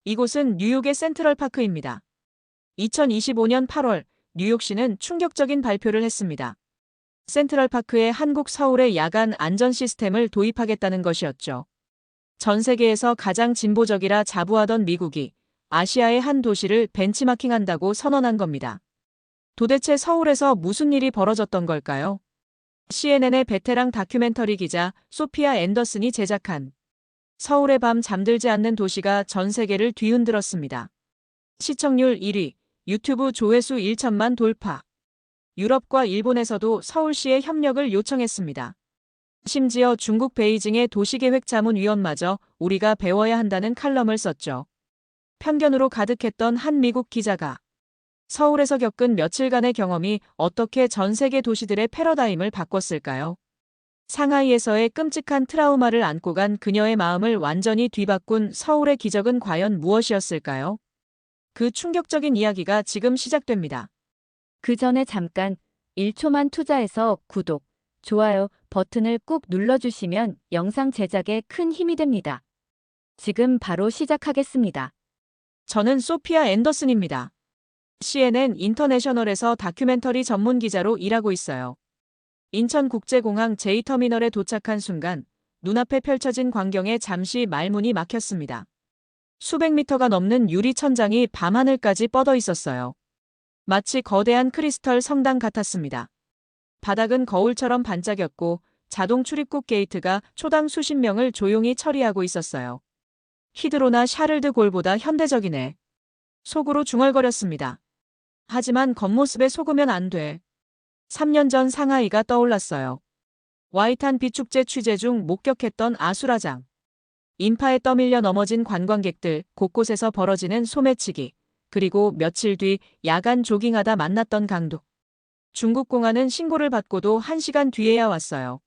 이곳은 뉴욕의 센트럴파크입니다. 2025년 8월 뉴욕시는 충격적인 발표를 했습니다. 센트럴파크에 한국 서울의 야간 안전 시스템을 도입하겠다는 것이었죠. 전 세계에서 가장 진보적이라 자부하던 미국이 아시아의 한 도시를 벤치마킹한다고 선언한 겁니다. 도대체 서울에서 무슨 일이 벌어졌던 걸까요? CNN의 베테랑 다큐멘터리 기자 소피아 앤더슨이 제작한 서울의 밤 잠들지 않는 도시가 전 세계를 뒤흔들었습니다. 시청률 1위, 유튜브 조회수 1천만 돌파. 유럽과 일본에서도 서울시의 협력을 요청했습니다. 심지어 중국 베이징의 도시계획자문위원마저 우리가 배워야 한다는 칼럼을 썼죠. 편견으로 가득했던 한 미국 기자가 서울에서 겪은 며칠간의 경험이 어떻게 전 세계 도시들의 패러다임을 바꿨을까요? 상하이에서의 끔찍한 트라우마를 안고 간 그녀의 마음을 완전히 뒤바꾼 서울의 기적은 과연 무엇이었을까요? 그 충격적인 이야기가 지금 시작됩니다. 그 전에 잠깐 1초만 투자해서 구독, 좋아요 버튼을 꾹 눌러주시면 영상 제작에 큰 힘이 됩니다. 지금 바로 시작하겠습니다. 저는 소피아 앤더슨입니다. CNN 인터내셔널에서 다큐멘터리 전문 기자로 일하고 있어요. 인천국제공항 J터미널에 도착한 순간 눈앞에 펼쳐진 광경에 잠시 말문이 막혔습니다. 수백 미터가 넘는 유리 천장이 밤하늘까지 뻗어 있었어요. 마치 거대한 크리스털 성당 같았습니다. 바닥은 거울처럼 반짝였고 자동 출입국 게이트가 초당 수십 명을 조용히 처리하고 있었어요. 히드로나 샤를드 골보다 현대적이네. 속으로 중얼거렸습니다. 하지만 겉모습에 속으면 안 돼. 3년 전 상하이가 떠올랐어요. 와이탄 비축제 취재 중 목격했던 아수라장. 인파에 떠밀려 넘어진 관광객들, 곳곳에서 벌어지는 소매치기, 그리고 며칠 뒤 야간 조깅하다 만났던 강도. 중국 공안은 신고를 받고도 1시간 뒤에야 왔어요.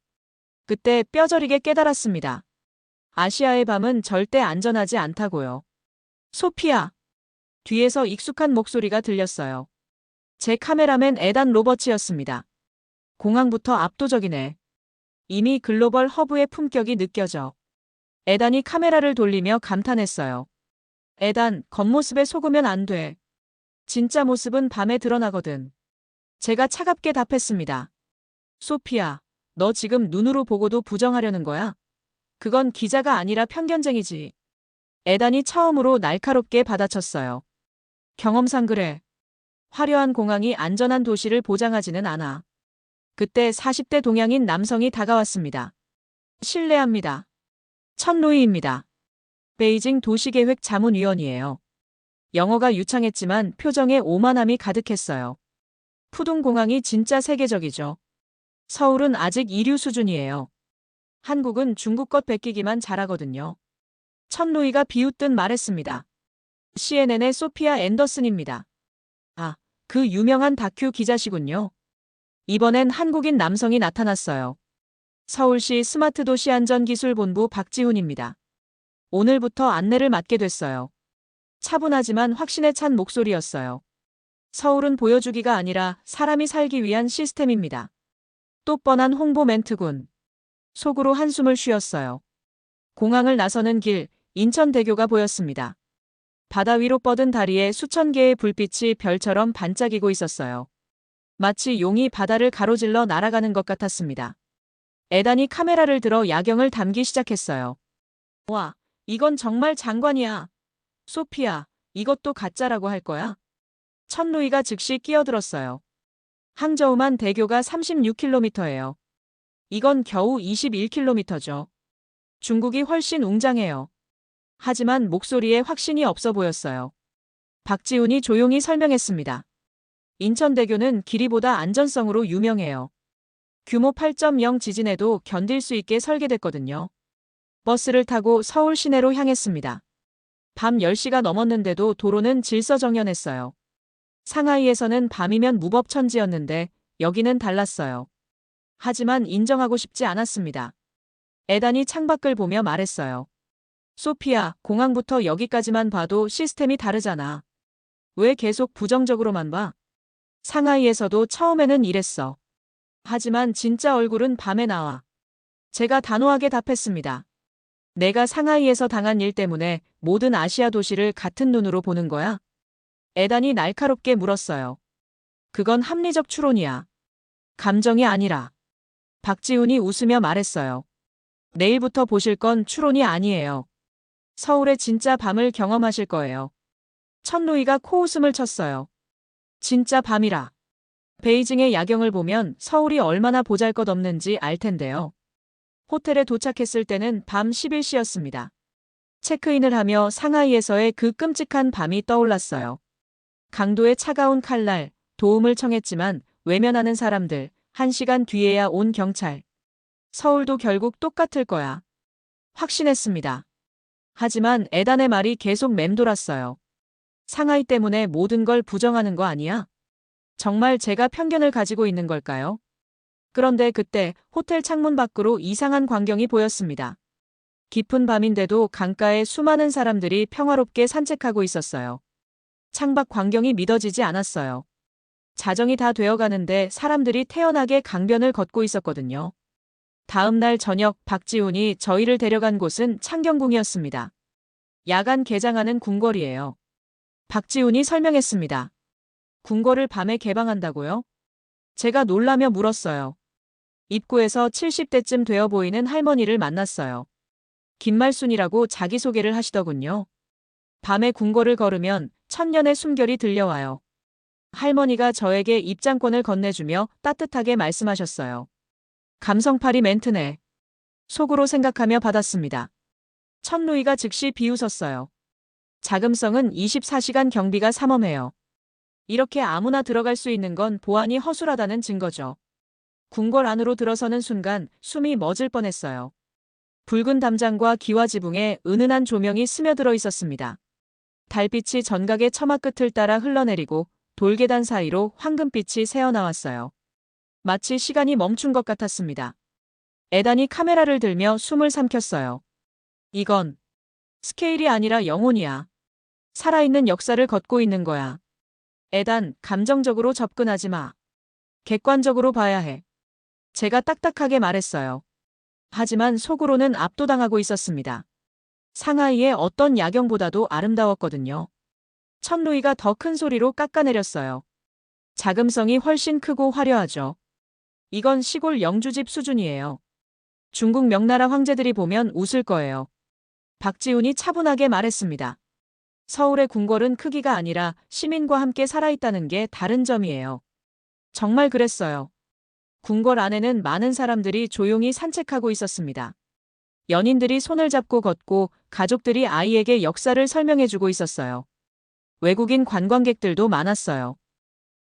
그때 뼈저리게 깨달았습니다. 아시아의 밤은 절대 안전하지 않다고요. 소피아. 뒤에서 익숙한 목소리가 들렸어요. 제 카메라맨 에단 로버츠였습니다. 공항부터 압도적이네. 이미 글로벌 허브의 품격이 느껴져. 에단이 카메라를 돌리며 감탄했어요. 에단, 겉모습에 속으면 안 돼. 진짜 모습은 밤에 드러나거든. 제가 차갑게 답했습니다. 소피아, 너 지금 눈으로 보고도 부정하려는 거야? 그건 기자가 아니라 편견쟁이지. 에단이 처음으로 날카롭게 받아쳤어요. 경험상 그래. 화려한 공항이 안전한 도시를 보장하지는 않아. 그때 40대 동양인 남성이 다가왔습니다. 실례합니다. 천루이입니다. 베이징 도시계획 자문위원이에요. 영어가 유창했지만 표정에 오만함이 가득했어요. 푸둥 공항이 진짜 세계적이죠. 서울은 아직 이류 수준이에요. 한국은 중국 것 베끼기만 잘하거든요. 천루이가 비웃듯 말했습니다. CNN의 소피아 앤더슨입니다. 아, 그 유명한 다큐 기자시군요. 이번엔 한국인 남성이 나타났어요. 서울시 스마트도시안전기술본부 박지훈입니다. 오늘부터 안내를 맡게 됐어요. 차분하지만 확신에 찬 목소리였어요. 서울은 보여주기가 아니라 사람이 살기 위한 시스템입니다. 또 뻔한 홍보 멘트군. 속으로 한숨을 쉬었어요. 공항을 나서는 길, 인천대교가 보였습니다. 바다 위로 뻗은 다리에 수천 개의 불빛이 별처럼 반짝이고 있었어요. 마치 용이 바다를 가로질러 날아가는 것 같았습니다. 에단이 카메라를 들어 야경을 담기 시작했어요. 와, 이건 정말 장관이야. 소피아, 이것도 가짜라고 할 거야? 천루이가 즉시 끼어들었어요. 항저우만 대교가 36km예요. 이건 겨우 21km죠. 중국이 훨씬 웅장해요. 하지만 목소리에 확신이 없어 보였어요. 박지훈이 조용히 설명했습니다. 인천대교는 길이보다 안전성으로 유명해요. 규모 8.0 지진에도 견딜 수 있게 설계됐거든요. 버스를 타고 서울 시내로 향했습니다. 밤 10시가 넘었는데도 도로는 질서정연했어요. 상하이에서는 밤이면 무법천지였는데 여기는 달랐어요. 하지만 인정하고 싶지 않았습니다. 에단이 창밖을 보며 말했어요. 소피아, 공항부터 여기까지만 봐도 시스템이 다르잖아. 왜 계속 부정적으로만 봐? 상하이에서도 처음에는 이랬어. 하지만 진짜 얼굴은 밤에 나와. 제가 단호하게 답했습니다. 내가 상하이에서 당한 일 때문에 모든 아시아 도시를 같은 눈으로 보는 거야? 에단이 날카롭게 물었어요. 그건 합리적 추론이야. 감정이 아니라. 박지훈이 웃으며 말했어요. 내일부터 보실 건 추론이 아니에요. 서울의 진짜 밤을 경험하실 거예요. 천루이가 코웃음을 쳤어요. 진짜 밤이라. 베이징의 야경을 보면 서울이 얼마나 보잘것없는지 알 텐데요. 호텔에 도착했을 때는 밤 11시였습니다. 체크인을 하며 상하이에서의 그 끔찍한 밤이 떠올랐어요. 강도의 차가운 칼날, 도움을 청했지만 외면하는 사람들, 1시간 뒤에야 온 경찰. 서울도 결국 똑같을 거야. 확신했습니다. 하지만 에단의 말이 계속 맴돌았어요. 상하이 때문에 모든 걸 부정하는 거 아니야? 정말 제가 편견을 가지고 있는 걸까요? 그런데 그때 호텔 창문 밖으로 이상한 광경이 보였습니다. 깊은 밤인데도 강가에 수많은 사람들이 평화롭게 산책하고 있었어요. 창밖 광경이 믿어지지 않았어요. 자정이 다 되어가는데 사람들이 태연하게 강변을 걷고 있었거든요. 다음 날 저녁 박지훈이 저희를 데려간 곳은 창경궁이었습니다. 야간 개장하는 궁궐이에요. 박지훈이 설명했습니다. 궁궐을 밤에 개방한다고요? 제가 놀라며 물었어요. 입구에서 70대쯤 되어 보이는 할머니를 만났어요. 김말순이라고 자기소개를 하시더군요. 밤에 궁궐을 걸으면 천년의 숨결이 들려와요. 할머니가 저에게 입장권을 건네주며 따뜻하게 말씀하셨어요. 감성파리 멘트네. 속으로 생각하며 받았습니다. 천루이가 즉시 비웃었어요. 자금성은 24시간 경비가 삼엄해요. 이렇게 아무나 들어갈 수 있는 건 보안이 허술하다는 증거죠. 궁궐 안으로 들어서는 순간 숨이 멎을 뻔했어요. 붉은 담장과 기와 지붕에 은은한 조명이 스며들어 있었습니다. 달빛이 전각의 처마 끝을 따라 흘러내리고 돌계단 사이로 황금빛이 새어나왔어요. 마치 시간이 멈춘 것 같았습니다. 에단이 카메라를 들며 숨을 삼켰어요. 이건 스케일이 아니라 영혼이야. 살아있는 역사를 걷고 있는 거야. 에단, 감정적으로 접근하지 마. 객관적으로 봐야 해. 제가 딱딱하게 말했어요. 하지만 속으로는 압도당하고 있었습니다. 상하이의 어떤 야경보다도 아름다웠거든요. 천루이가 더 큰 소리로 깎아내렸어요. 자금성이 훨씬 크고 화려하죠. 이건 시골 영주집 수준이에요. 중국 명나라 황제들이 보면 웃을 거예요. 박지훈이 차분하게 말했습니다. 서울의 궁궐은 크기가 아니라 시민과 함께 살아있다는 게 다른 점이에요. 정말 그랬어요. 궁궐 안에는 많은 사람들이 조용히 산책하고 있었습니다. 연인들이 손을 잡고 걷고 가족들이 아이에게 역사를 설명해주고 있었어요. 외국인 관광객들도 많았어요.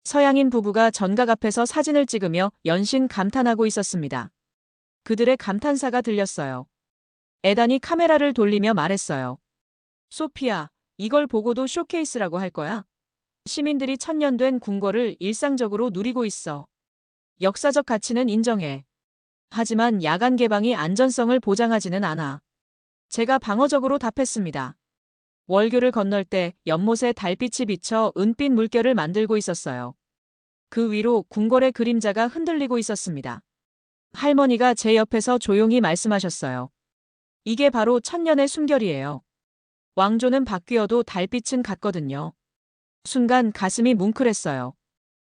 서양인 부부가 전각 앞에서 사진을 찍으며 연신 감탄하고 있었습니다. 그들의 감탄사가 들렸어요. 에단이 카메라를 돌리며 말했어요. 소피아, 이걸 보고도 쇼케이스라고 할 거야? 시민들이 천년된 궁궐을 일상적으로 누리고 있어. 역사적 가치는 인정해. 하지만 야간 개방이 안전성을 보장하지는 않아. 제가 방어적으로 답했습니다. 월교를 건널 때 연못에 달빛이 비쳐 은빛 물결을 만들고 있었어요. 그 위로 궁궐의 그림자가 흔들리고 있었습니다. 할머니가 제 옆에서 조용히 말씀하셨어요. 이게 바로 천년의 숨결이에요. 왕조는 바뀌어도 달빛은 같거든요. 순간 가슴이 뭉클했어요.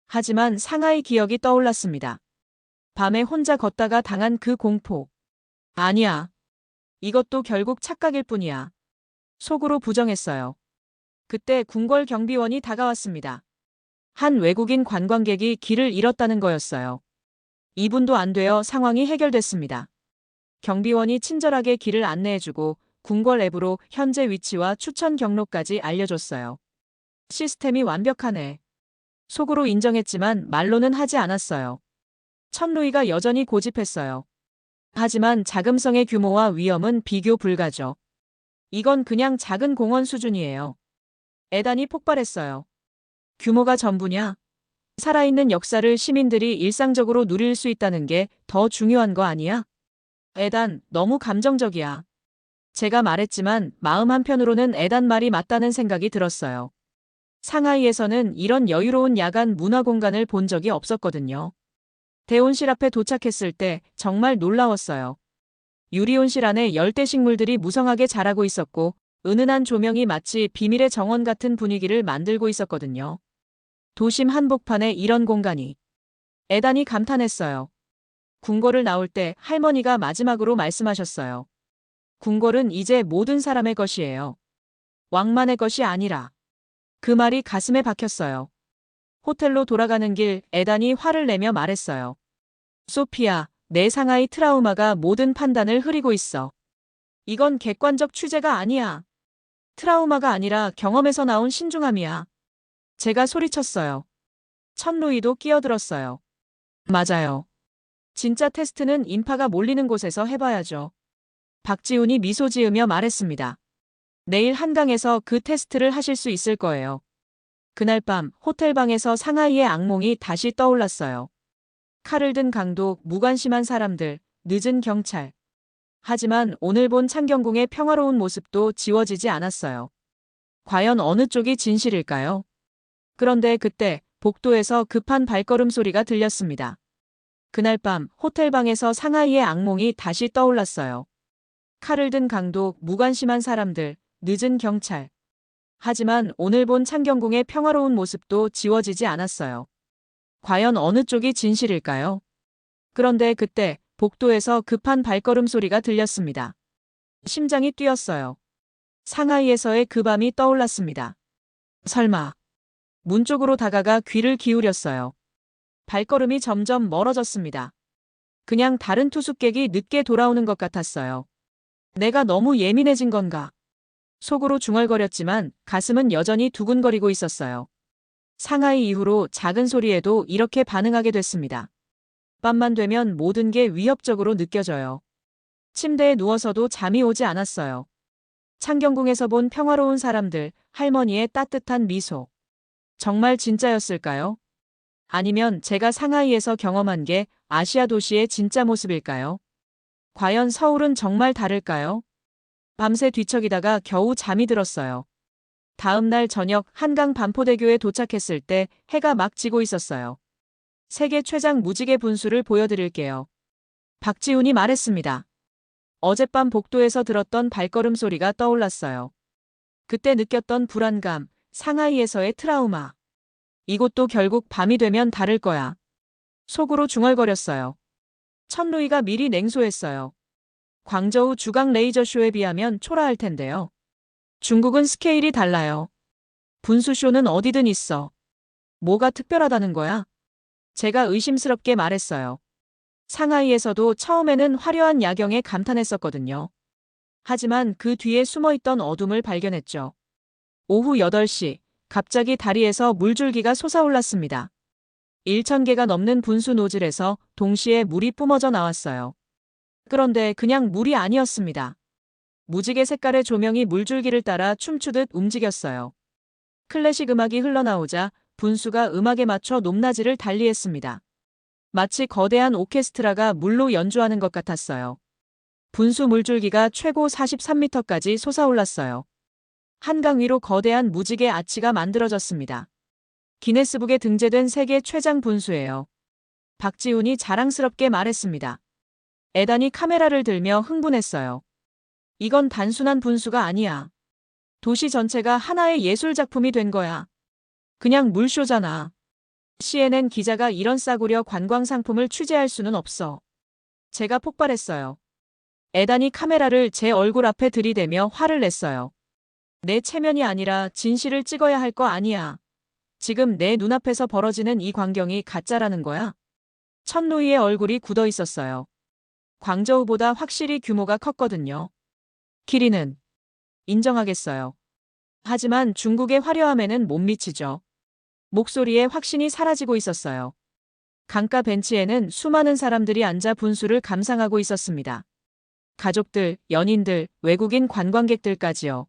하지만 상하이 기억이 떠올랐습니다. 밤에 혼자 걷다가 당한 그 공포. 아니야. 이것도 결국 착각일 뿐이야. 속으로 부정했어요. 그때 궁궐 경비원이 다가왔습니다. 한 외국인 관광객이 길을 잃었다는 거였어요. 2분도 안 되어 상황이 해결됐습니다. 경비원이 친절하게 길을 안내해주고 궁궐 앱으로 현재 위치와 추천 경로까지 알려줬어요. 시스템이 완벽하네. 속으로 인정했지만 말로는 하지 않았어요. 천루이가 여전히 고집했어요. 하지만 자금성의 규모와 위험은 비교 불가죠. 이건 그냥 작은 공원 수준이에요. 에단이 폭발했어요. 규모가 전부냐? 살아있는 역사를 시민들이 일상적으로 누릴 수 있다는 게 더 중요한 거 아니야? 에단, 너무 감정적이야. 제가 말했지만 마음 한편으로는 에단 말이 맞다는 생각이 들었어요. 상하이에서는 이런 여유로운 야간 문화 공간을 본 적이 없었거든요. 대온실 앞에 도착했을 때 정말 놀라웠어요. 유리온실 안에 열대식물들이 무성하게 자라고 있었고 은은한 조명이 마치 비밀의 정원 같은 분위기를 만들고 있었거든요. 도심 한복판에 이런 공간이. 에단이 감탄했어요. 궁궐을 나올 때 할머니가 마지막으로 말씀하셨어요. 궁궐은 이제 모든 사람의 것이에요. 왕만의 것이 아니라. 그 말이 가슴에 박혔어요. 호텔로 돌아가는 길 에단이 화를 내며 말했어요. 소피아, 내 상하이 트라우마가 모든 판단을 흐리고 있어. 이건 객관적 취재가 아니야. 트라우마가 아니라 경험에서 나온 신중함이야. 제가 소리쳤어요. 천루이도 끼어들었어요. 맞아요. 진짜 테스트는 인파가 몰리는 곳에서 해봐야죠. 박지훈이 미소 지으며 말했습니다. 내일 한강에서 그 테스트를 하실 수 있을 거예요. 그날 밤 호텔방에서 상하이의 악몽이 다시 떠올랐어요. 칼을 든 강도, 무관심한 사람들, 늦은 경찰. 하지만 오늘 본 창경궁의 평화로운 모습도 지워지지 않았어요. 과연 어느 쪽이 진실일까요? 그런데 그때 복도에서 급한 발걸음 소리가 들렸습니다. 그날 밤 호텔방에서 상하이의 악몽이 다시 떠올랐어요. 칼을 든 강도, 무관심한 사람들, 늦은 경찰. 하지만 오늘 본 창경궁의 평화로운 모습도 지워지지 않았어요. 과연 어느 쪽이 진실일까요? 그런데 그때 복도에서 급한 발걸음 소리가 들렸습니다. 심장이 뛰었어요. 상하이에서의 그 밤이 떠올랐습니다. 설마. 문 쪽으로 다가가 귀를 기울였어요. 발걸음이 점점 멀어졌습니다. 그냥 다른 투숙객이 늦게 돌아오는 것 같았어요. 내가 너무 예민해진 건가? 속으로 중얼거렸지만 가슴은 여전히 두근거리고 있었어요. 상하이 이후로 작은 소리에도 이렇게 반응하게 됐습니다. 밤만 되면 모든 게 위협적으로 느껴져요. 침대에 누워서도 잠이 오지 않았어요. 창경궁에서 본 평화로운 사람들, 할머니의 따뜻한 미소. 정말 진짜였을까요? 아니면 제가 상하이에서 경험한 게 아시아 도시의 진짜 모습일까요? 과연 서울은 정말 다를까요? 밤새 뒤척이다가 겨우 잠이 들었어요. 다음 날 저녁 한강 반포대교에 도착했을 때 해가 막 지고 있었어요. 세계 최장 무지개 분수를 보여드릴게요. 박지훈이 말했습니다. 어젯밤 복도에서 들었던 발걸음 소리가 떠올랐어요. 그때 느꼈던 불안감, 상하이에서의 트라우마. 이곳도 결국 밤이 되면 다를 거야. 속으로 중얼거렸어요. 천루이가 미리 냉소했어요. 광저우 주강 레이저쇼에 비하면 초라할 텐데요. 중국은 스케일이 달라요. 분수쇼는 어디든 있어. 뭐가 특별하다는 거야? 제가 의심스럽게 말했어요. 상하이에서도 처음에는 화려한 야경에 감탄했었거든요. 하지만 그 뒤에 숨어있던 어둠을 발견했죠. 오후 8시, 갑자기 다리에서 물줄기가 솟아올랐습니다. 1,000개가 넘는 분수 노즐에서 동시에 물이 뿜어져 나왔어요. 그런데 그냥 물이 아니었습니다. 무지개 색깔의 조명이 물줄기를 따라 춤추듯 움직였어요. 클래식 음악이 흘러나오자 분수가 음악에 맞춰 높낮이를 달리했습니다. 마치 거대한 오케스트라가 물로 연주하는 것 같았어요. 분수 물줄기가 최고 43m까지 솟아올랐어요. 한강 위로 거대한 무지개 아치가 만들어졌습니다. 기네스북에 등재된 세계 최장 분수예요. 박지훈이 자랑스럽게 말했습니다. 에단이 카메라를 들며 흥분했어요. 이건 단순한 분수가 아니야. 도시 전체가 하나의 예술 작품이 된 거야. 그냥 물쇼잖아. CNN 기자가 이런 싸구려 관광 상품을 취재할 수는 없어. 제가 폭발했어요. 에단이 카메라를 제 얼굴 앞에 들이대며 화를 냈어요. 내 체면이 아니라 진실을 찍어야 할 거 아니야. 지금 내 눈앞에서 벌어지는 이 광경이 가짜라는 거야. 천루이의 얼굴이 굳어 있었어요. 광저우보다 확실히 규모가 컸거든요. 키리는 인정하겠어요. 하지만 중국의 화려함에는 못 미치죠. 목소리에 확신이 사라지고 있었어요. 강가 벤치에는 수많은 사람들이 앉아 분수를 감상하고 있었습니다. 가족들, 연인들, 외국인 관광객들까지요.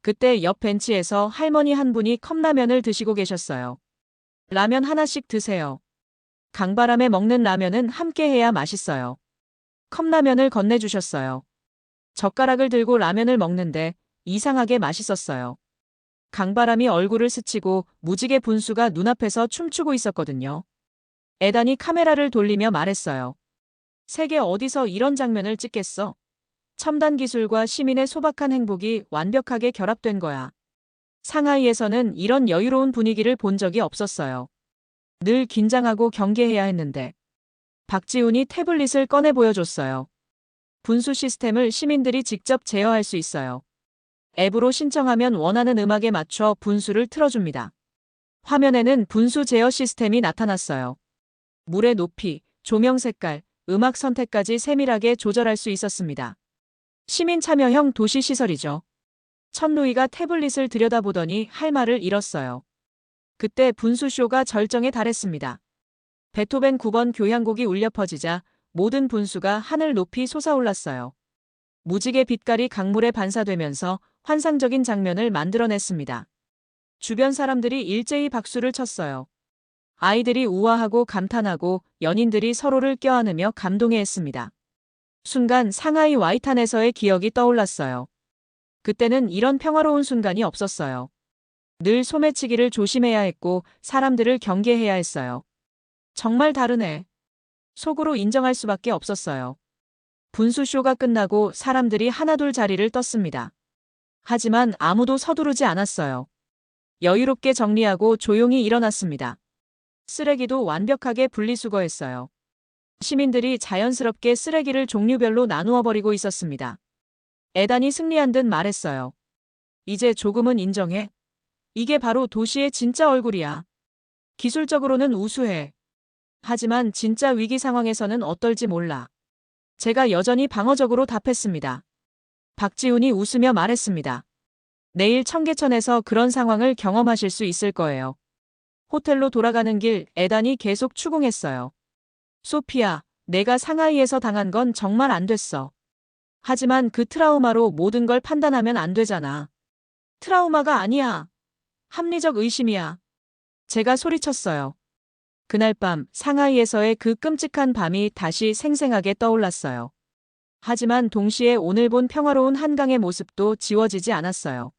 그때 옆 벤치에서 할머니 한 분이 컵라면을 드시고 계셨어요. 라면 하나씩 드세요. 강바람에 먹는 라면은 함께 해야 맛있어요. 컵라면을 건네주셨어요. 젓가락을 들고 라면을 먹는데 이상하게 맛있었어요. 강바람이 얼굴을 스치고 무지개 분수가 눈앞에서 춤추고 있었거든요. 에단이 카메라를 돌리며 말했어요. 세계 어디서 이런 장면을 찍겠어? 첨단 기술과 시민의 소박한 행복이 완벽하게 결합된 거야. 상하이에서는 이런 여유로운 분위기를 본 적이 없었어요. 늘 긴장하고 경계해야 했는데 박지훈이 태블릿을 꺼내 보여줬어요. 분수 시스템을 시민들이 직접 제어할 수 있어요. 앱으로 신청하면 원하는 음악에 맞춰 분수를 틀어줍니다. 화면에는 분수 제어 시스템이 나타났어요. 물의 높이, 조명 색깔, 음악 선택까지 세밀하게 조절할 수 있었습니다. 시민 참여형 도시 시설이죠. 천루이가 태블릿을 들여다보더니 할 말을 잃었어요. 그때 분수쇼가 절정에 달했습니다. 베토벤 9번 교향곡이 울려 퍼지자 모든 분수가 하늘 높이 솟아올랐어요. 무지개 빛깔이 강물에 반사되면서 환상적인 장면을 만들어냈습니다. 주변 사람들이 일제히 박수를 쳤어요. 아이들이 우아하고 감탄하고 연인들이 서로를 껴안으며 감동해했습니다. 순간 상하이 와이탄에서의 기억이 떠올랐어요. 그때는 이런 평화로운 순간이 없었어요. 늘 소매치기를 조심해야 했고 사람들을 경계해야 했어요. 정말 다르네. 속으로 인정할 수밖에 없었어요. 분수쇼가 끝나고 사람들이 하나둘 자리를 떴습니다. 하지만 아무도 서두르지 않았어요. 여유롭게 정리하고 조용히 일어났습니다. 쓰레기도 완벽하게 분리수거했어요. 시민들이 자연스럽게 쓰레기를 종류별로 나누어 버리고 있었습니다. 에단이 승리한 듯 말했어요. 이제 조금은 인정해. 이게 바로 도시의 진짜 얼굴이야. 기술적으로는 우수해. 하지만 진짜 위기 상황에서는 어떨지 몰라. 제가 여전히 방어적으로 답했습니다. 박지훈이 웃으며 말했습니다. 내일 청계천에서 그런 상황을 경험하실 수 있을 거예요. 호텔로 돌아가는 길 에단이 계속 추궁했어요. 소피야, 내가 상하이에서 당한 건 정말 안 됐어. 하지만 그 트라우마로 모든 걸 판단하면 안 되잖아. 트라우마가 아니야. 합리적 의심이야. 제가 소리쳤어요. 그날 밤 상하이에서의 그 끔찍한 밤이 다시 생생하게 떠올랐어요. 하지만 동시에 오늘 본 평화로운 한강의 모습도 지워지지 않았어요.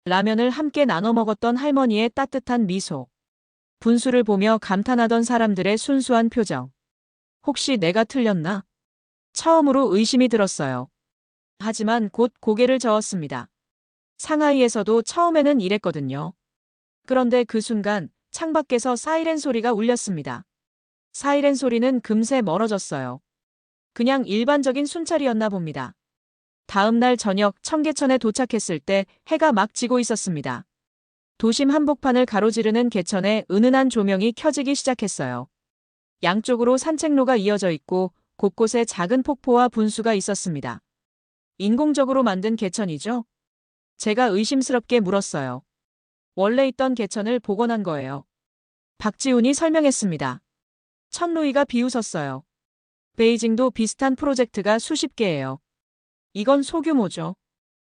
라면을 함께 나눠 먹었던 할머니의 따뜻한 미소. 분수를 보며 감탄하던 사람들의 순수한 표정. 혹시 내가 틀렸나? 처음으로 의심이 들었어요. 하지만 곧 고개를 저었습니다. 상하이에서도 처음에는 이랬거든요. 그런데 그 순간 창밖에서 사이렌 소리가 울렸습니다. 사이렌 소리는 금세 멀어졌어요. 그냥 일반적인 순찰이었나 봅니다. 다음 날 저녁 청계천에 도착했을 때 해가 막 지고 있었습니다. 도심 한복판을 가로지르는 개천에 은은한 조명이 켜지기 시작했어요. 양쪽으로 산책로가 이어져 있고 곳곳에 작은 폭포와 분수가 있었습니다. 인공적으로 만든 개천이죠? 제가 의심스럽게 물었어요. 원래 있던 개천을 복원한 거예요. 박지훈이 설명했습니다. 천루이가 비웃었어요. 베이징도 비슷한 프로젝트가 수십 개예요. 이건 소규모죠.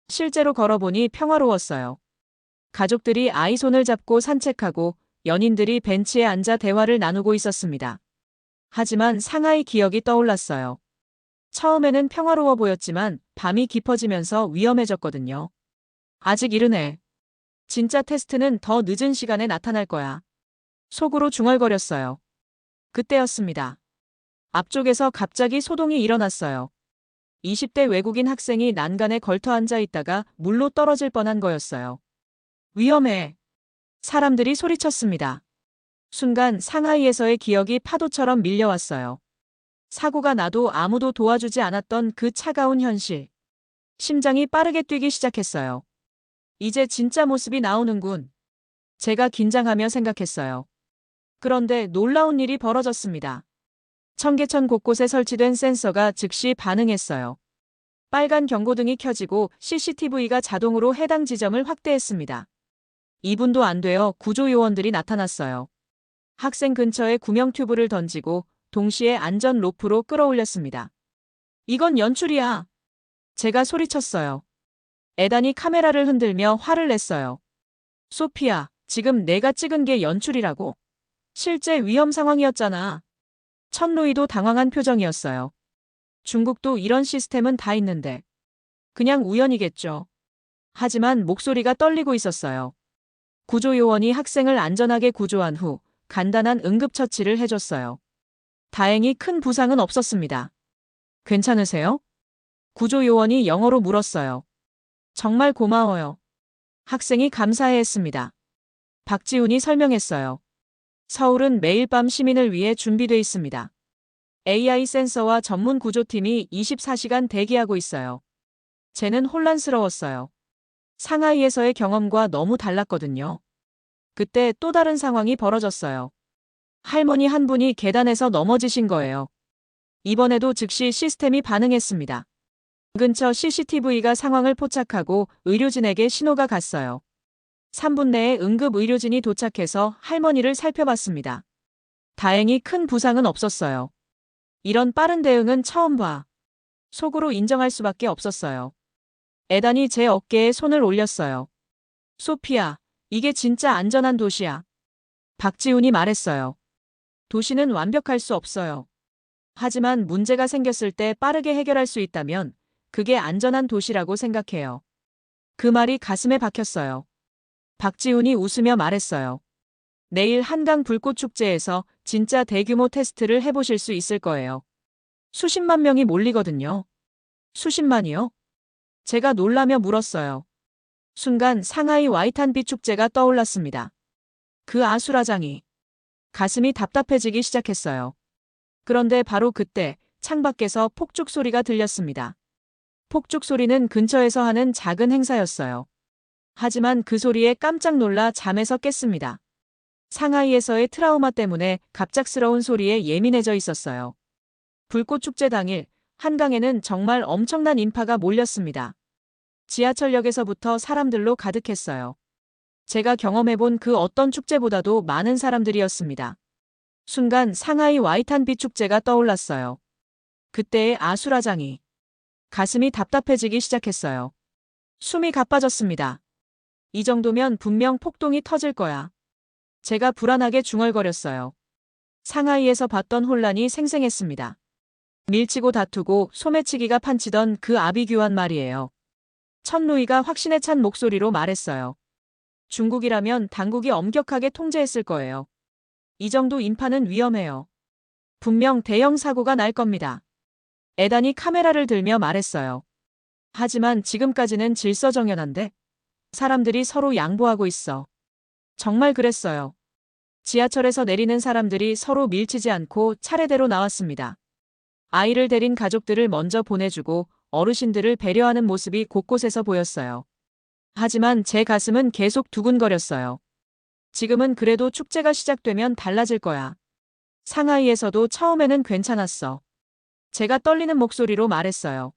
실제로 걸어보니 평화로웠어요. 가족들이 아이 손을 잡고 산책하고 연인들이 벤치에 앉아 대화를 나누고 있었습니다. 하지만 상하이 기억이 떠올랐어요. 처음에는 평화로워 보였지만 밤이 깊어지면서 위험해졌거든요. 아직 이르네. 진짜 테스트는 더 늦은 시간에 나타날 거야. 속으로 중얼거렸어요. 그때였습니다. 앞쪽에서 갑자기 소동이 일어났어요. 20대 외국인 학생이 난간에 걸터 앉아 있다가 물로 떨어질 뻔한 거였어요. 위험해. 사람들이 소리쳤습니다. 순간 상하이에서의 기억이 파도처럼 밀려왔어요. 사고가 나도 아무도 도와주지 않았던 그 차가운 현실. 심장이 빠르게 뛰기 시작했어요. 이제 진짜 모습이 나오는군. 제가 긴장하며 생각했어요. 그런데 놀라운 일이 벌어졌습니다. 청계천 곳곳에 설치된 센서가 즉시 반응했어요. 빨간 경고등이 켜지고 CCTV가 자동으로 해당 지점을 확대했습니다. 2분도 안 되어 구조요원들이 나타났어요. 학생 근처에 구명 튜브를 던지고 동시에 안전 로프로 끌어올렸습니다. 이건 연출이야. 제가 소리쳤어요. 에단이 카메라를 흔들며 화를 냈어요. 소피야, 지금 내가 찍은 게 연출이라고? 실제 위험 상황이었잖아. 천루이도 당황한 표정이었어요. 중국도 이런 시스템은 다 있는데. 그냥 우연이겠죠. 하지만 목소리가 떨리고 있었어요. 구조요원이 학생을 안전하게 구조한 후 간단한 응급처치를 해줬어요. 다행히 큰 부상은 없었습니다. 괜찮으세요? 구조요원이 영어로 물었어요. 정말 고마워요. 학생이 감사해했습니다. 박지훈이 설명했어요. 서울은 매일 밤 시민을 위해 준비돼 있습니다. AI 센서와 전문 구조팀이 24시간 대기하고 있어요. 쟤는 혼란스러웠어요. 상하이에서의 경험과 너무 달랐거든요. 그때 또 다른 상황이 벌어졌어요. 할머니 한 분이 계단에서 넘어지신 거예요. 이번에도 즉시 시스템이 반응했습니다. 근처 CCTV가 상황을 포착하고 의료진에게 신호가 갔어요. 3분 내에 응급 의료진이 도착해서 할머니를 살펴봤습니다. 다행히 큰 부상은 없었어요. 이런 빠른 대응은 처음 봐. 속으로 인정할 수밖에 없었어요. 에단이 제 어깨에 손을 올렸어요. 소피아, 이게 진짜 안전한 도시야. 박지훈이 말했어요. 도시는 완벽할 수 없어요. 하지만 문제가 생겼을 때 빠르게 해결할 수 있다면 그게 안전한 도시라고 생각해요. 그 말이 가슴에 박혔어요. 박지훈이 웃으며 말했어요. 내일 한강 불꽃축제에서 진짜 대규모 테스트를 해보실 수 있을 거예요. 수십만 명이 몰리거든요. 수십만이요? 제가 놀라며 물었어요. 순간 상하이 와이탄비 축제가 떠올랐습니다. 그 아수라장이 가슴이 답답해지기 시작했어요. 그런데 바로 그때 창밖에서 폭죽 소리가 들렸습니다. 폭죽 소리는 근처에서 하는 작은 행사였어요. 하지만 그 소리에 깜짝 놀라 잠에서 깼습니다. 상하이에서의 트라우마 때문에 갑작스러운 소리에 예민해져 있었어요. 불꽃축제 당일 한강에는 정말 엄청난 인파가 몰렸습니다. 지하철역에서부터 사람들로 가득했어요. 제가 경험해본 그 어떤 축제보다도 많은 사람들이었습니다. 순간 상하이 와이탄비 축제가 떠올랐어요. 그때의 아수라장이 가슴이 답답해지기 시작했어요. 숨이 가빠졌습니다. 이 정도면 분명 폭동이 터질 거야. 제가 불안하게 중얼거렸어요. 상하이에서 봤던 혼란이 생생했습니다. 밀치고 다투고 소매치기가 판치던 그 아비규환 말이에요. 천루이가 확신에 찬 목소리로 말했어요. 중국이라면 당국이 엄격하게 통제했을 거예요. 이 정도 인파는 위험해요. 분명 대형 사고가 날 겁니다. 에단이 카메라를 들며 말했어요. 하지만 지금까지는 질서정연한데 사람들이 서로 양보하고 있어. 정말 그랬어요. 지하철에서 내리는 사람들이 서로 밀치지 않고 차례대로 나왔습니다. 아이를 데린 가족들을 먼저 보내주고 어르신들을 배려하는 모습이 곳곳에서 보였어요. 하지만 제 가슴은 계속 두근거렸어요. 지금은 그래도 축제가 시작되면 달라질 거야. 상하이에서도 처음에는 괜찮았어. 제가 떨리는 목소리로 말했어요.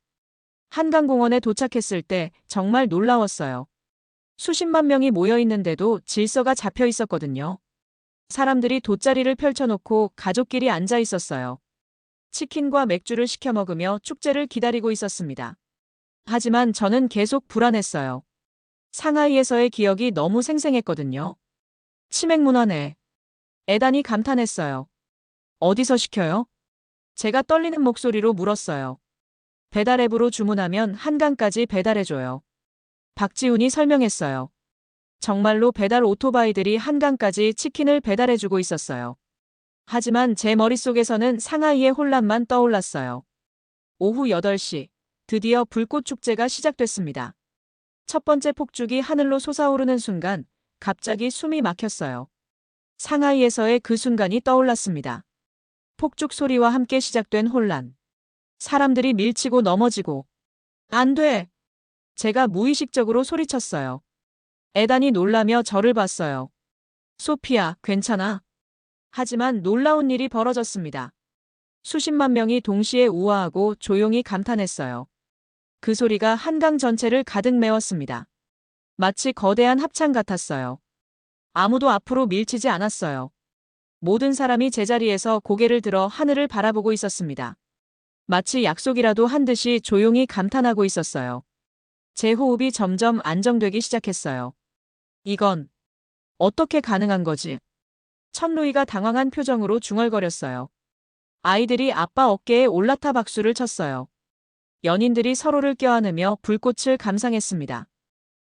한강공원에 도착했을 때 정말 놀라웠어요. 수십만 명이 모여 있는데도 질서가 잡혀 있었거든요. 사람들이 돗자리를 펼쳐놓고 가족끼리 앉아 있었어요. 치킨과 맥주를 시켜 먹으며 축제를 기다리고 있었습니다. 하지만 저는 계속 불안했어요. 상하이에서의 기억이 너무 생생했거든요. 치맥 문화네. 에단이 감탄했어요. 어디서 시켜요? 제가 떨리는 목소리로 물었어요. 배달앱으로 주문하면 한강까지 배달해줘요. 박지훈이 설명했어요. 정말로 배달 오토바이들이 한강까지 치킨을 배달해주고 있었어요. 하지만 제 머릿속에서는 상하이의 혼란만 떠올랐어요. 오후 8시, 드디어 불꽃축제가 시작됐습니다. 첫 번째 폭죽이 하늘로 솟아오르는 순간 갑자기 숨이 막혔어요. 상하이에서의 그 순간이 떠올랐습니다. 폭죽 소리와 함께 시작된 혼란. 사람들이 밀치고 넘어지고. 안 돼! 제가 무의식적으로 소리쳤어요. 에단이 놀라며 저를 봤어요. 소피아, 괜찮아? 하지만 놀라운 일이 벌어졌습니다. 수십만 명이 동시에 우아하고 조용히 감탄했어요. 그 소리가 한강 전체를 가득 메웠습니다. 마치 거대한 합창 같았어요. 아무도 앞으로 밀치지 않았어요. 모든 사람이 제자리에서 고개를 들어 하늘을 바라보고 있었습니다. 마치 약속이라도 한 듯이 조용히 감탄하고 있었어요. 제 호흡이 점점 안정되기 시작했어요. 이건 어떻게 가능한 거지? 천루이가 당황한 표정으로 중얼거렸어요. 아이들이 아빠 어깨에 올라타 박수를 쳤어요. 연인들이 서로를 껴안으며 불꽃을 감상했습니다.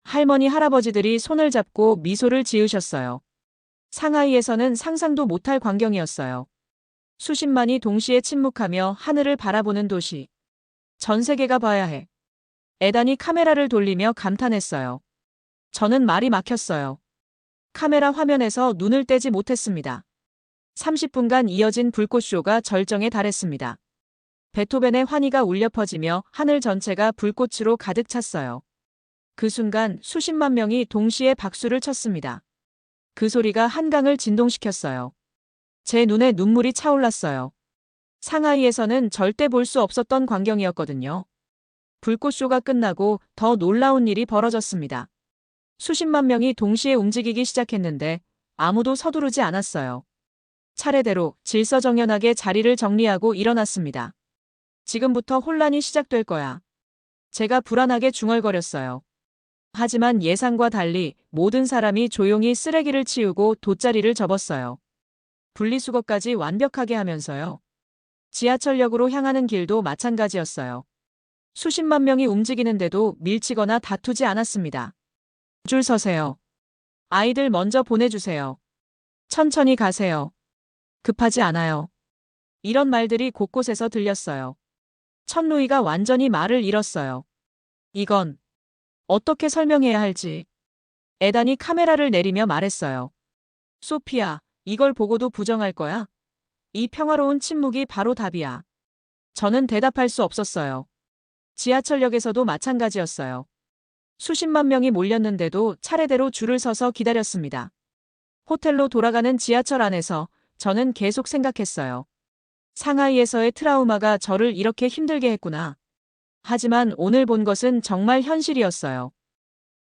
할머니, 할아버지들이 손을 잡고 미소를 지으셨어요. 상하이에서는 상상도 못할 광경이었어요. 수십만이 동시에 침묵하며 하늘을 바라보는 도시. 전 세계가 봐야 해. 에단이 카메라를 돌리며 감탄했어요. 저는 말이 막혔어요. 카메라 화면에서 눈을 떼지 못했습니다. 30분간 이어진 불꽃쇼가 절정에 달했습니다. 베토벤의 환희가 울려 퍼지며 하늘 전체가 불꽃으로 가득 찼어요. 그 순간 수십만 명이 동시에 박수를 쳤습니다. 그 소리가 한강을 진동시켰어요. 제 눈에 눈물이 차올랐어요. 상하이에서는 절대 볼 수 없었던 광경이었거든요. 불꽃쇼가 끝나고 더 놀라운 일이 벌어졌습니다. 수십만 명이 동시에 움직이기 시작했는데 아무도 서두르지 않았어요. 차례대로 질서정연하게 자리를 정리하고 일어났습니다. 지금부터 혼란이 시작될 거야. 제가 불안하게 중얼거렸어요. 하지만 예상과 달리 모든 사람이 조용히 쓰레기를 치우고 돗자리를 접었어요. 분리수거까지 완벽하게 하면서요. 지하철역으로 향하는 길도 마찬가지였어요. 수십만 명이 움직이는데도 밀치거나 다투지 않았습니다. 줄 서세요. 아이들 먼저 보내주세요. 천천히 가세요. 급하지 않아요. 이런 말들이 곳곳에서 들렸어요. 천루이가 완전히 말을 잃었어요. 이건 어떻게 설명해야 할지. 에단이 카메라를 내리며 말했어요. 소피야, 이걸 보고도 부정할 거야? 이 평화로운 침묵이 바로 답이야. 저는 대답할 수 없었어요. 지하철역에서도 마찬가지였어요. 수십만 명이 몰렸는데도 차례대로 줄을 서서 기다렸습니다. 호텔로 돌아가는 지하철 안에서 저는 계속 생각했어요. 상하이에서의 트라우마가 저를 이렇게 힘들게 했구나. 하지만 오늘 본 것은 정말 현실이었어요.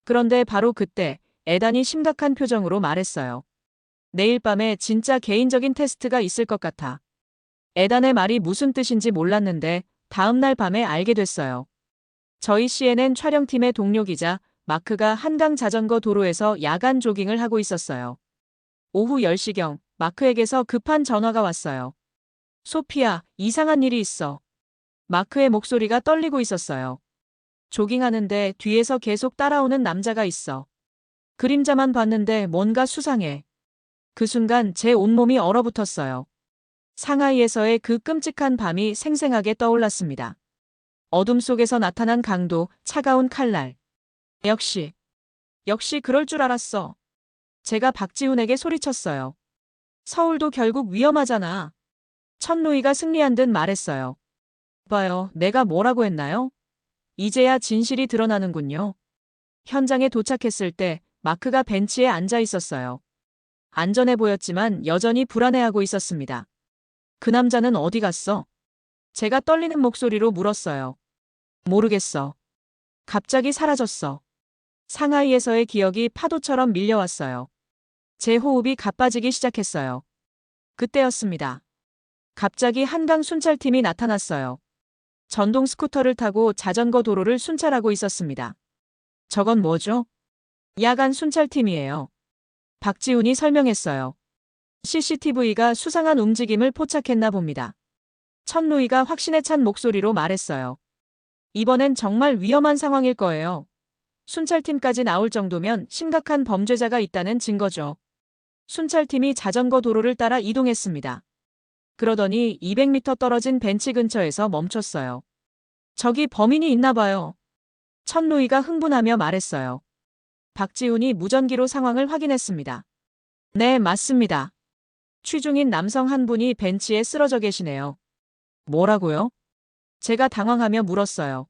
그런데 바로 그때 에단이 심각한 표정으로 말했어요. 내일 밤에 진짜 개인적인 테스트가 있을 것 같아. 에단의 말이 무슨 뜻인지 몰랐는데 다음 날 밤에 알게 됐어요. 저희 CNN 촬영팀의 동료 기자 마크가 한강 자전거 도로에서 야간 조깅을 하고 있었어요. 오후 10시경 마크에게서 급한 전화가 왔어요. 소피야, 이상한 일이 있어. 마크의 목소리가 떨리고 있었어요. 조깅하는데 뒤에서 계속 따라오는 남자가 있어. 그림자만 봤는데 뭔가 수상해. 그 순간 제 온몸이 얼어붙었어요. 상하이에서의 그 끔찍한 밤이 생생하게 떠올랐습니다. 어둠 속에서 나타난 강도, 차가운 칼날. 역시 그럴 줄 알았어. 제가 박지훈에게 소리쳤어요. 서울도 결국 위험하잖아. 천루이가 승리한 듯 말했어요. 봐요, 내가 뭐라고 했나요? 이제야 진실이 드러나는군요. 현장에 도착했을 때 마크가 벤치에 앉아 있었어요. 안전해 보였지만 여전히 불안해하고 있었습니다. 그 남자는 어디 갔어? 제가 떨리는 목소리로 물었어요. 모르겠어. 갑자기 사라졌어. 상하이에서의 기억이 파도처럼 밀려왔어요. 제 호흡이 가빠지기 시작했어요. 그때였습니다. 갑자기 한강 순찰팀이 나타났어요. 전동 스쿠터를 타고 자전거 도로를 순찰하고 있었습니다. 저건 뭐죠? 야간 순찰팀이에요. 박지훈이 설명했어요. CCTV가 수상한 움직임을 포착했나 봅니다. 천루이가 확신에 찬 목소리로 말했어요. 이번엔 정말 위험한 상황일 거예요. 순찰팀까지 나올 정도면 심각한 범죄자가 있다는 증거죠. 순찰팀이 자전거 도로를 따라 이동했습니다. 그러더니 200m 떨어진 벤치 근처에서 멈췄어요. 저기 범인이 있나 봐요. 천루이가 흥분하며 말했어요. 박지훈이 무전기로 상황을 확인했습니다. 네, 맞습니다. 취중인 남성 한 분이 벤치에 쓰러져 계시네요. 뭐라고요? 제가 당황하며 물었어요.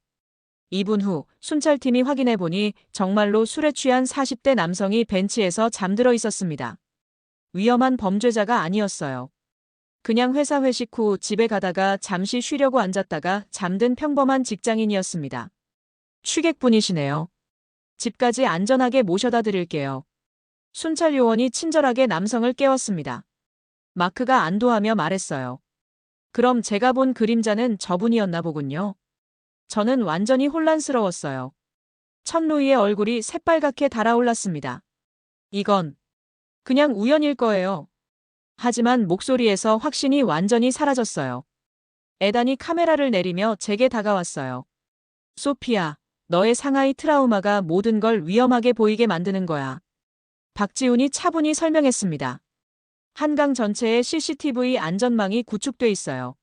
2분 후 순찰팀이 확인해보니 정말로 술에 취한 40대 남성이 벤치에서 잠들어 있었습니다. 위험한 범죄자가 아니었어요. 그냥 회사 회식 후 집에 가다가 잠시 쉬려고 앉았다가 잠든 평범한 직장인이었습니다. 취객분이시네요. 집까지 안전하게 모셔다 드릴게요. 순찰 요원이 친절하게 남성을 깨웠습니다. 마크가 안도하며 말했어요. 그럼 제가 본 그림자는 저분이었나 보군요. 저는 완전히 혼란스러웠어요. 천루이의 얼굴이 새빨갛게 달아올랐습니다. 이건 그냥 우연일 거예요. 하지만 목소리에서 확신이 완전히 사라졌어요. 에단이 카메라를 내리며 제게 다가왔어요. 소피야, 너의 상하이 트라우마가 모든 걸 위험하게 보이게 만드는 거야. 박지훈이 차분히 설명했습니다. 한강 전체에 CCTV 안전망이 구축돼 있어요.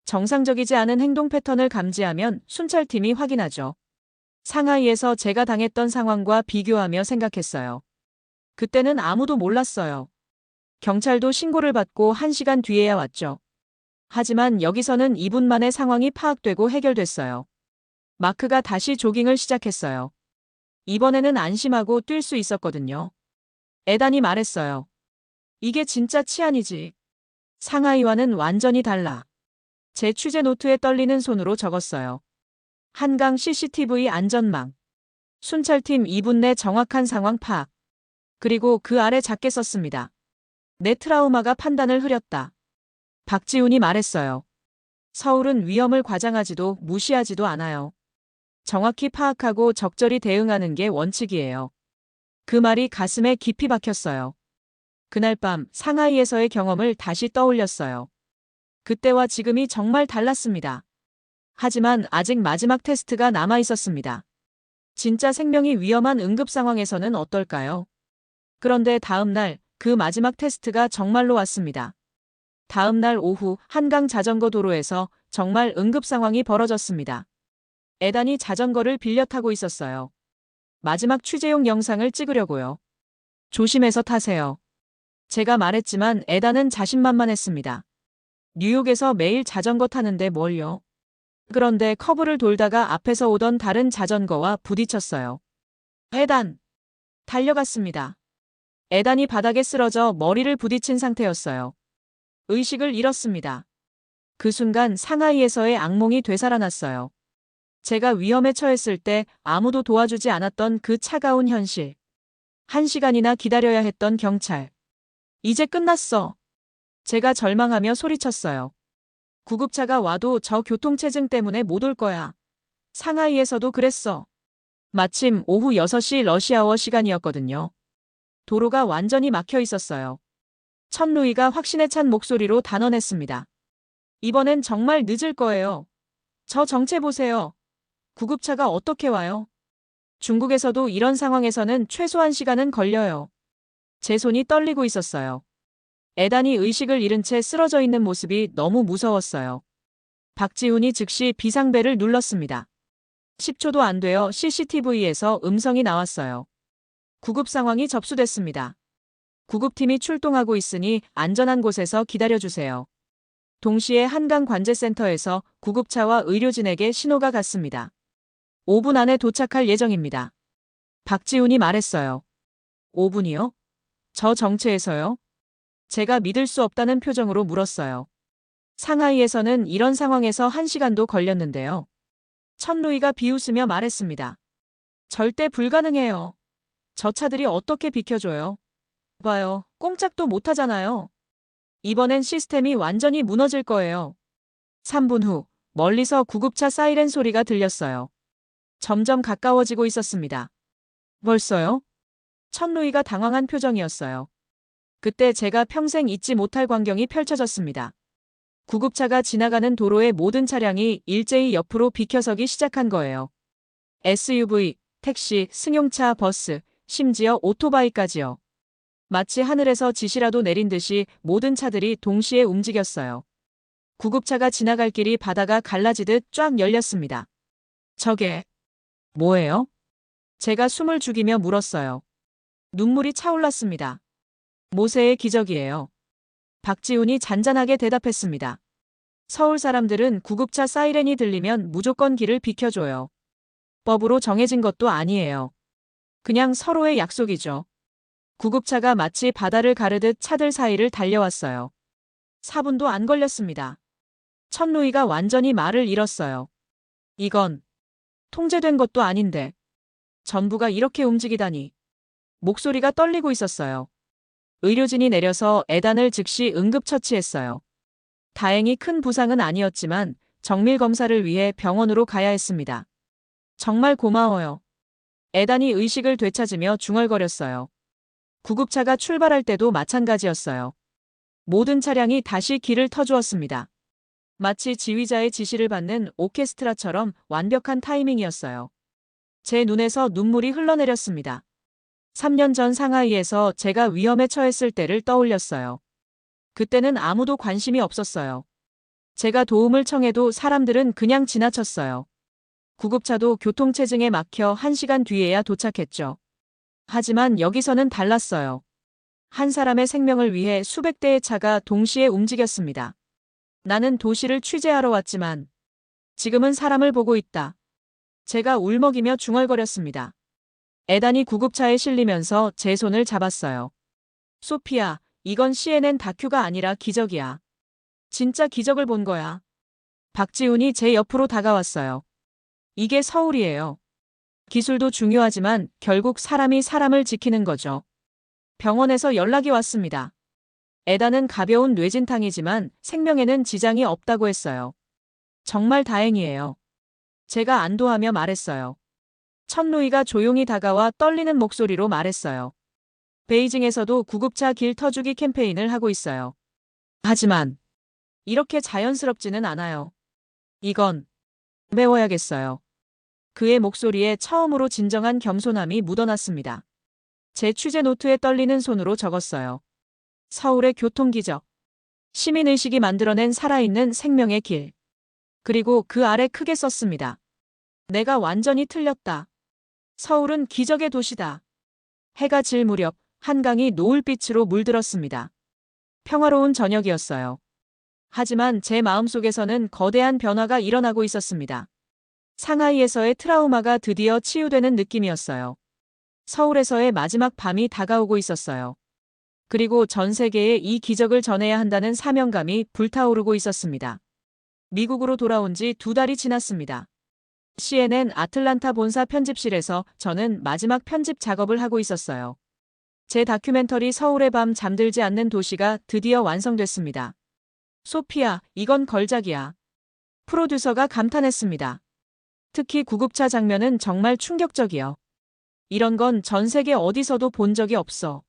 정상적이지 않은 행동 패턴을 감지하면 순찰팀이 확인하죠. 상하이에서 제가 당했던 상황과 비교하며 생각했어요. 그때는 아무도 몰랐어요. 경찰도 신고를 받고 1시간 뒤에야 왔죠. 하지만 여기서는 2분 만에 상황이 파악되고 해결됐어요. 마크가 다시 조깅을 시작했어요. 이번에는 안심하고 뛸 수 있었거든요. 에단이 말했어요. 이게 진짜 치안이지. 상하이와는 완전히 달라. 제 취재 노트에 떨리는 손으로 적었어요. 한강 CCTV 안전망. 순찰팀 2분 내 정확한 상황 파악. 그리고 그 아래 작게 썼습니다. 내 트라우마가 판단을 흐렸다. 박지훈이 말했어요. 서울은 위험을 과장하지도 무시하지도 않아요. 정확히 파악하고 적절히 대응하는 게 원칙이에요. 그 말이 가슴에 깊이 박혔어요. 그날 밤 상하이에서의 경험을 다시 떠올렸어요. 그때와 지금이 정말 달랐습니다. 하지만 아직 마지막 테스트가 남아 있었습니다. 진짜 생명이 위험한 응급 상황에서는 어떨까요? 그런데 다음 날 그 마지막 테스트가 정말로 왔습니다. 다음 날 오후 한강 자전거 도로에서 정말 응급 상황이 벌어졌습니다. 에단이 자전거를 빌려 타고 있었어요. 마지막 취재용 영상을 찍으려고요. 조심해서 타세요. 제가 말했지만 에단은 자신만만했습니다. 뉴욕에서 매일 자전거 타는데 뭘요? 그런데 커브를 돌다가 앞에서 오던 다른 자전거와 부딪혔어요. 에단! 달려갔습니다. 에단이 바닥에 쓰러져 머리를 부딪힌 상태였어요. 의식을 잃었습니다. 그 순간 상하이에서의 악몽이 되살아났어요. 제가 위험에 처했을 때 아무도 도와주지 않았던 그 차가운 현실. 1시간이나 기다려야 했던 경찰. 이제 끝났어. 제가 절망하며 소리쳤어요. 구급차가 와도 저 교통체증 때문에 못 올 거야. 상하이에서도 그랬어. 마침 오후 6시 러시아워 시간이었거든요. 도로가 완전히 막혀 있었어요. 천루이가 확신에 찬 목소리로 단언했습니다. 이번엔 정말 늦을 거예요. 저 정체 보세요. 구급차가 어떻게 와요? 중국에서도 이런 상황에서는 최소 1시간은 걸려요. 제 손이 떨리고 있었어요. 에단이 의식을 잃은 채 쓰러져 있는 모습이 너무 무서웠어요. 박지훈이 즉시 비상벨을 눌렀습니다. 10초도 안 되어 CCTV에서 음성이 나왔어요. 구급 상황이 접수됐습니다. 구급팀이 출동하고 있으니 안전한 곳에서 기다려주세요. 동시에 한강관제센터에서 구급차와 의료진에게 신호가 갔습니다. 5분 안에 도착할 예정입니다. 박지훈이 말했어요. 5분이요? 저 정체에서요? 제가 믿을 수 없다는 표정으로 물었어요. 상하이에서는 이런 상황에서 1시간도 걸렸는데요. 천루이가 비웃으며 말했습니다. 절대 불가능해요. 저 차들이 어떻게 비켜줘요? 봐요, 꼼짝도 못하잖아요. 이번엔 시스템이 완전히 무너질 거예요. 3분 후, 멀리서 구급차 사이렌 소리가 들렸어요. 점점 가까워지고 있었습니다. 벌써요? 천루이가 당황한 표정이었어요. 그때 제가 평생 잊지 못할 광경이 펼쳐졌습니다. 구급차가 지나가는 도로의 모든 차량이 일제히 옆으로 비켜서기 시작한 거예요. SUV, 택시, 승용차, 버스, 심지어 오토바이까지요. 마치 하늘에서 지시라도 내린 듯이 모든 차들이 동시에 움직였어요. 구급차가 지나갈 길이 바다가 갈라지듯 쫙 열렸습니다. 저게 뭐예요? 제가 숨을 죽이며 물었어요. 눈물이 차올랐습니다. 모세의 기적이에요. 박지훈이 잔잔하게 대답했습니다. 서울 사람들은 구급차 사이렌이 들리면 무조건 길을 비켜줘요. 법으로 정해진 것도 아니에요. 그냥 서로의 약속이죠. 구급차가 마치 바다를 가르듯 차들 사이를 달려왔어요. 4분도 안 걸렸습니다. 천루이가 완전히 말을 잃었어요. 이건 통제된 것도 아닌데 전부가 이렇게 움직이다니. 목소리가 떨리고 있었어요. 의료진이 내려서 에단을 즉시 응급처치했어요. 다행히 큰 부상은 아니었지만 정밀 검사를 위해 병원으로 가야 했습니다. 정말 고마워요. 에단이 의식을 되찾으며 중얼거렸어요. 구급차가 출발할 때도 마찬가지였어요. 모든 차량이 다시 길을 터주었습니다. 마치 지휘자의 지시를 받는 오케스트라처럼 완벽한 타이밍이었어요. 제 눈에서 눈물이 흘러내렸습니다. 3년 전 상하이에서 제가 위험에 처했을 때를 떠올렸어요. 그때는 아무도 관심이 없었어요. 제가 도움을 청해도 사람들은 그냥 지나쳤어요. 구급차도 교통체증에 막혀 1시간 뒤에야 도착했죠. 하지만 여기서는 달랐어요. 한 사람의 생명을 위해 수백 대의 차가 동시에 움직였습니다. 나는 도시를 취재하러 왔지만 지금은 사람을 보고 있다. 제가 울먹이며 중얼거렸습니다. 에단이 구급차에 실리면서 제 손을 잡았어요. 소피야, 이건 CNN 다큐가 아니라 기적이야. 진짜 기적을 본 거야. 박지훈이 제 옆으로 다가왔어요. 이게 서울이에요. 기술도 중요하지만 결국 사람이 사람을 지키는 거죠. 병원에서 연락이 왔습니다. 에다는 가벼운 뇌진탕이지만 생명에는 지장이 없다고 했어요. 정말 다행이에요. 제가 안도하며 말했어요. 천루이가 조용히 다가와 떨리는 목소리로 말했어요. 베이징에서도 구급차 길 터주기 캠페인을 하고 있어요. 하지만 이렇게 자연스럽지는 않아요. 이건 배워야겠어요. 그의 목소리에 처음으로 진정한 겸손함이 묻어났습니다. 제 취재 노트에 떨리는 손으로 적었어요. 서울의 교통기적. 시민의식이 만들어낸 살아있는 생명의 길. 그리고 그 아래 크게 썼습니다. 내가 완전히 틀렸다. 서울은 기적의 도시다. 해가 질 무렵 한강이 노을빛으로 물들었습니다. 평화로운 저녁이었어요. 하지만 제 마음속에서는 거대한 변화가 일어나고 있었습니다. 상하이에서의 트라우마가 드디어 치유되는 느낌이었어요. 서울에서의 마지막 밤이 다가오고 있었어요. 그리고 전 세계에 이 기적을 전해야 한다는 사명감이 불타오르고 있었습니다. 미국으로 돌아온 지 2달이 지났습니다. CNN 아틀란타 본사 편집실에서 저는 마지막 편집 작업을 하고 있었어요. 제 다큐멘터리 서울의 밤 잠들지 않는 도시가 드디어 완성됐습니다. 소피야, 이건 걸작이야. 프로듀서가 감탄했습니다. 특히 구급차 장면은 정말 충격적이요. 이런 건 전 세계 어디서도 본 적이 없어.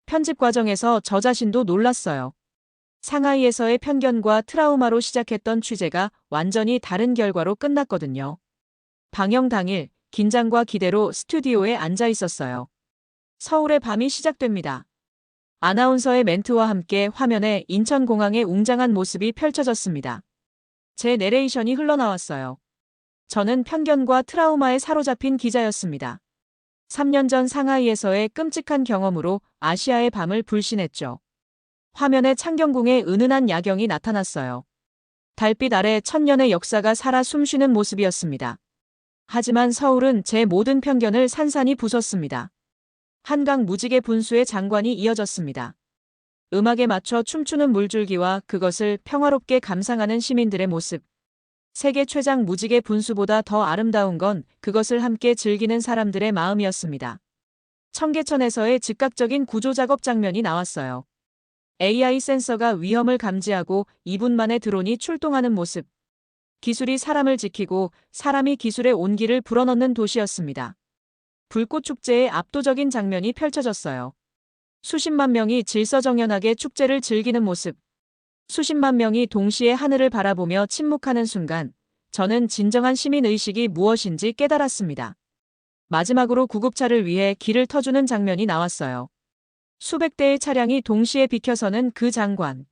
편집 과정에서 저 자신도 놀랐어요. 상하이에서의 편견과 트라우마로 시작했던 취재가 완전히 다른 결과로 끝났거든요. 방영 당일 긴장과 기대로 스튜디오에 앉아 있었어요. 서울의 밤이 시작됩니다. 아나운서의 멘트와 함께 화면에 인천공항의 웅장한 모습이 펼쳐졌습니다. 제 내레이션이 흘러나왔어요. 저는 편견과 트라우마에 사로잡힌 기자였습니다. 3년 전 상하이에서의 끔찍한 경험으로 아시아의 밤을 불신했죠. 화면에 창경궁의 은은한 야경이 나타났어요. 달빛 아래 천년의 역사가 살아 숨쉬는 모습이었습니다. 하지만 서울은 제 모든 편견을 산산이 부쉈습니다. 한강 무지개 분수의 장관이 이어졌습니다. 음악에 맞춰 춤추는 물줄기와 그것을 평화롭게 감상하는 시민들의 모습. 세계 최장 무지개 분수보다 더 아름다운 건 그것을 함께 즐기는 사람들의 마음이었습니다. 청계천에서의 즉각적인 구조 작업 장면이 나왔어요. AI 센서가 위험을 감지하고 2분 만에 드론이 출동하는 모습. 기술이 사람을 지키고 사람이 기술의 온기를 불어넣는 도시였습니다. 불꽃 축제의 압도적인 장면이 펼쳐졌어요. 수십만 명이 질서정연하게 축제를 즐기는 모습. 수십만 명이 동시에 하늘을 바라보며 침묵하는 순간, 저는 진정한 시민의식이 무엇인지 깨달았습니다. 마지막으로 구급차를 위해 길을 터주는 장면이 나왔어요. 수백 대의 차량이 동시에 비켜서는 그 장관.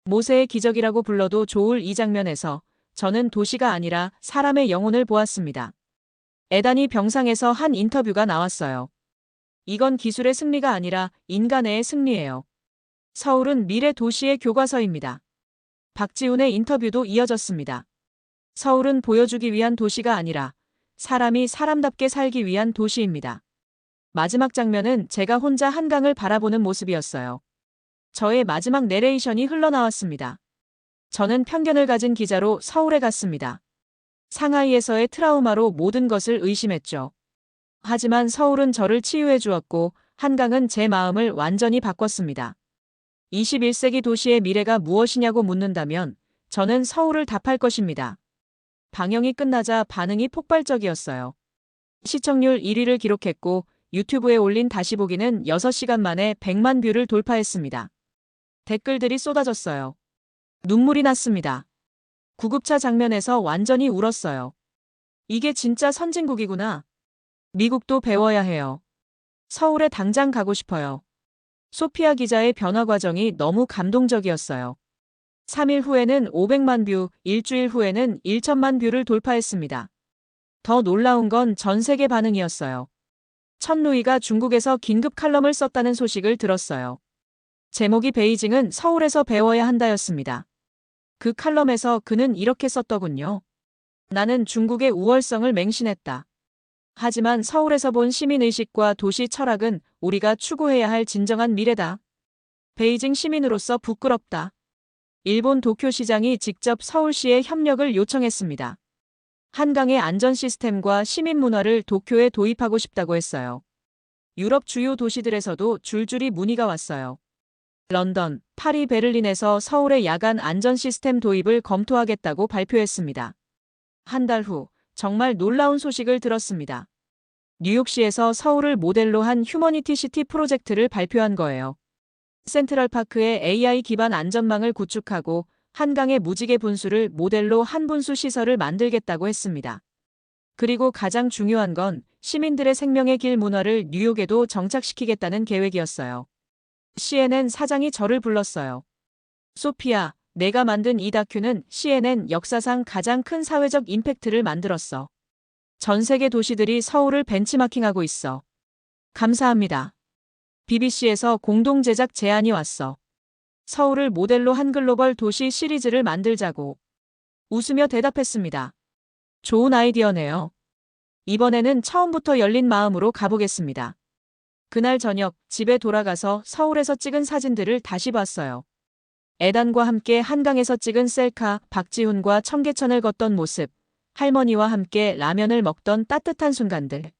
모세의 기적이라고 불러도 좋을 이 장면에서 저는 도시가 아니라 사람의 영혼을 보았습니다. 에단이 병상에서 한 인터뷰가 나왔어요. 이건 기술의 승리가 아니라 인간의 승리예요. 서울은 미래 도시의 교과서입니다. 박지훈의 인터뷰도 이어졌습니다. 서울은 보여주기 위한 도시가 아니라 사람이 사람답게 살기 위한 도시입니다. 마지막 장면은 제가 혼자 한강을 바라보는 모습이었어요. 저의 마지막 내레이션이 흘러나왔습니다. 저는 편견을 가진 기자로 서울에 갔습니다. 상하이에서의 트라우마로 모든 것을 의심했죠. 하지만 서울은 저를 치유해 주었고 한강은 제 마음을 완전히 바꿨습니다. 21세기 도시의 미래가 무엇이냐고 묻는다면 저는 서울을 답할 것입니다. 방영이 끝나자 반응이 폭발적이었어요. 시청률 1위를 기록했고 유튜브에 올린 다시 보기는 6시간 만에 100만 뷰를 돌파했습니다. 댓글들이 쏟아졌어요. 눈물이 났습니다. 구급차 장면에서 완전히 울었어요. 이게 진짜 선진국이구나. 미국도 배워야 해요. 서울에 당장 가고 싶어요. 소피아 기자의 변화 과정이 너무 감동적이었어요. 3일 후에는 500만 뷰, 일주일 후에는 1천만 뷰를 돌파했습니다. 더 놀라운 건 전 세계 반응이었어요. 천루이가 중국에서 긴급 칼럼을 썼다는 소식을 들었어요. 제목이 베이징은 서울에서 배워야 한다였습니다. 그 칼럼에서 그는 이렇게 썼더군요. 나는 중국의 우월성을 맹신했다. 하지만 서울에서 본 시민의식과 도시 철학은 우리가 추구해야 할 진정한 미래다. 베이징 시민으로서 부끄럽다. 일본 도쿄시장이 직접 서울시에 협력을 요청했습니다. 한강의 안전 시스템과 시민 문화를 도쿄에 도입하고 싶다고 했어요. 유럽 주요 도시들에서도 줄줄이 문의가 왔어요. 런던, 파리, 베를린에서 서울의 야간 안전 시스템 도입을 검토하겠다고 발표했습니다. 한 달 후, 정말 놀라운 소식을 들었습니다. 뉴욕시에서 서울을 모델로 한 휴머니티 시티 프로젝트를 발표한 거예요. 센트럴파크에 AI 기반 안전망을 구축하고 한강의 무지개 분수를 모델로 한 분수 시설을 만들겠다고 했습니다. 그리고 가장 중요한 건 시민들의 생명의 길 문화를 뉴욕에도 정착시키겠다는 계획이었어요. CNN 사장이 저를 불렀어요. 소피아, 내가 만든 이 다큐는 CNN 역사상 가장 큰 사회적 임팩트를 만들었어. 전 세계 도시들이 서울을 벤치마킹하고 있어. 감사합니다. BBC에서 공동 제작 제안이 왔어. 서울을 모델로 한 글로벌 도시 시리즈를 만들자고. 웃으며 대답했습니다. 좋은 아이디어네요. 이번에는 처음부터 열린 마음으로 가보겠습니다. 그날 저녁 집에 돌아가서 서울에서 찍은 사진들을 다시 봤어요. 에단과 함께 한강에서 찍은 셀카, 박지훈과 청계천을 걷던 모습, 할머니와 함께 라면을 먹던 따뜻한 순간들.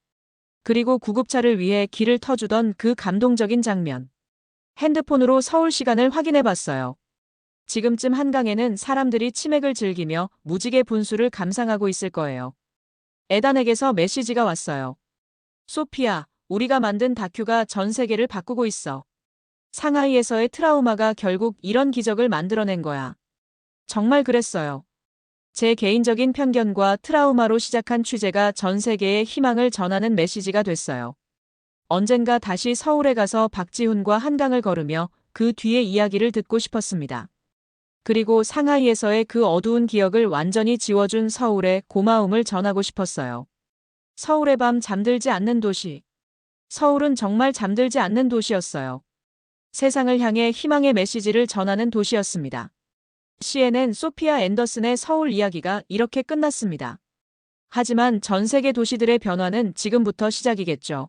그리고 구급차를 위해 길을 터주던 그 감동적인 장면. 핸드폰으로 서울 시간을 확인해 봤어요. 지금쯤 한강에는 사람들이 치맥을 즐기며 무지개 분수를 감상하고 있을 거예요. 에단에게서 메시지가 왔어요. 소피아, 우리가 만든 다큐가 전 세계를 바꾸고 있어. 상하이에서의 트라우마가 결국 이런 기적을 만들어낸 거야. 정말 그랬어요. 제 개인적인 편견과 트라우마로 시작한 취재가 전 세계에 희망을 전하는 메시지가 됐어요. 언젠가 다시 서울에 가서 박지훈과 한강을 걸으며 그 뒤의 이야기를 듣고 싶었습니다. 그리고 상하이에서의 그 어두운 기억을 완전히 지워준 서울의 고마움을 전하고 싶었어요. 서울의 밤 잠들지 않는 도시. 서울은 정말 잠들지 않는 도시였어요. 세상을 향해 희망의 메시지를 전하는 도시였습니다. CNN 소피아 앤더슨의 서울 이야기가 이렇게 끝났습니다. 하지만 전 세계 도시들의 변화는 지금부터 시작이겠죠.